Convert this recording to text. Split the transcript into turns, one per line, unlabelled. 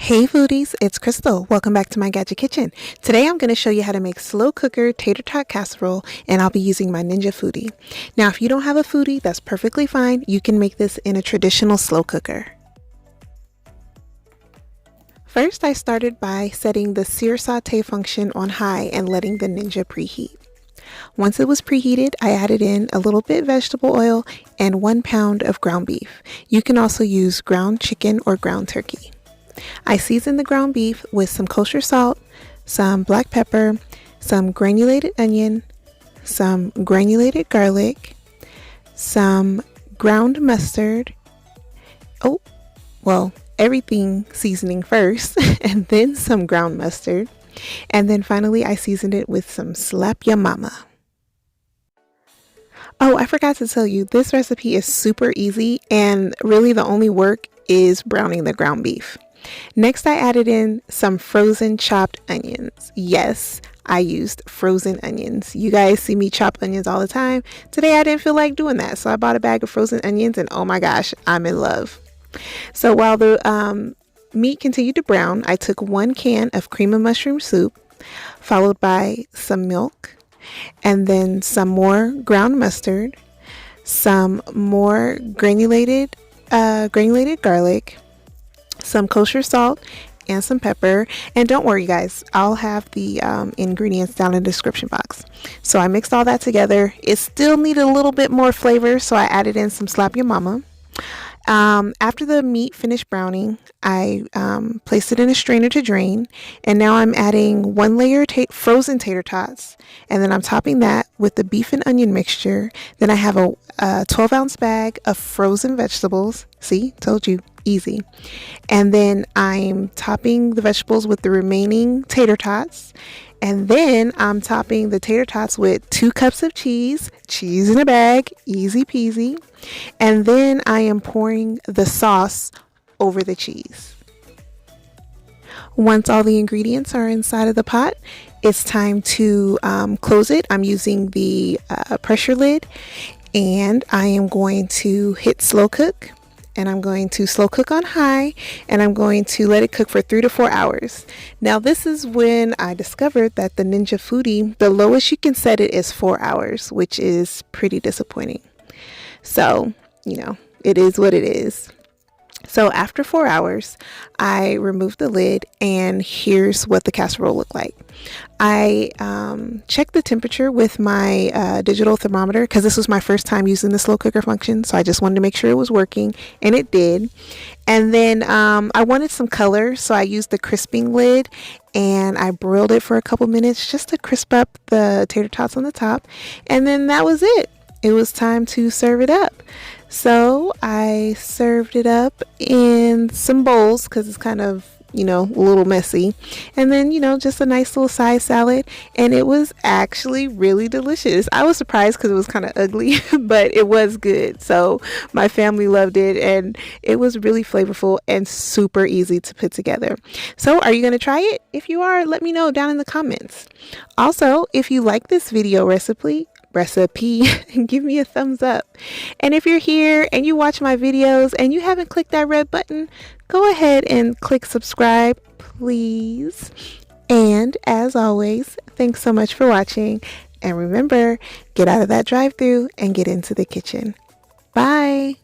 Hey foodies, it's Crystal. Welcome back to my Gadget Kitchen. Today I'm going to show you how to make slow cooker tater tot casserole, and I'll be using my Ninja Foodi. Now if you don't have a Foodi, that's perfectly fine. You can make this in a traditional slow cooker. First I started by setting the sear saute function on high and letting the Ninja preheat. Once it was preheated, I added in a little bit vegetable oil and 1 pound of ground beef. You can also use ground chicken or ground turkey. I seasoned the ground beef with some kosher salt, some black pepper, some granulated onion, some granulated garlic, some ground mustard. Everything seasoning first, and then some ground mustard. And then finally I seasoned it with some slap ya mama. Oh, I forgot to tell you, this recipe is super easy and really the only work is browning the ground beef. Next, I added in some frozen chopped onions. Yes, I used frozen onions. You guys see me chop onions all the time. Today I didn't feel like doing that, so I bought a bag of frozen onions and oh my gosh, I'm in love. So while the meat continued to brown, I took 1 can of cream of mushroom soup, followed by some milk, and then some more ground mustard, some more granulated garlic, some kosher salt, and some pepper. And don't worry guys, I'll have the ingredients down in the description box. So I mixed all that together. It still needed a little bit more flavor, so I added in some slap your mama. After the meat finished browning, I placed it in a strainer to drain, and now I'm adding 1 layer frozen tater tots, and then I'm topping that with the beef and onion mixture. Then I have a 12-ounce bag of frozen vegetables. See, told you, easy. And then I'm topping the vegetables with the remaining tater tots. And then I'm topping the tater tots with 2 cups of cheese in a bag, easy peasy. And then I am pouring the sauce over the cheese. Once all the ingredients are inside of the pot, it's time to close it. I'm using the pressure lid, and I am going to hit slow cook. And I'm going to slow cook on high, and I'm going to let it cook for 3 to 4 hours. Now this is when I discovered that the Ninja Foodi, the lowest you can set it is 4 hours, which is pretty disappointing. So, you know, it is what it is. So after 4 hours, I removed the lid, and here's what the casserole looked like. I checked the temperature with my digital thermometer because this was my first time using the slow cooker function, so I just wanted to make sure it was working, and it did. And then I wanted some color, so I used the crisping lid, and I broiled it for a couple minutes just to crisp up the tater tots on the top, and then that was it. It was time to serve it up. So I served it up in some bowls because it's kind of, you know, a little messy. And then, you know, just a nice little side salad. And it was actually really delicious. I was surprised because it was kind of ugly, but it was good. So my family loved it, and it was really flavorful and super easy to put together. So are you going to try it? If you are, let me know down in the comments. Also, if you like this video recipe, give me a thumbs up. And if you're here and you watch my videos and you haven't clicked that red button, go ahead and click subscribe, please. And as always, thanks so much for watching. And remember, get out of that drive-thru and get into the kitchen. Bye.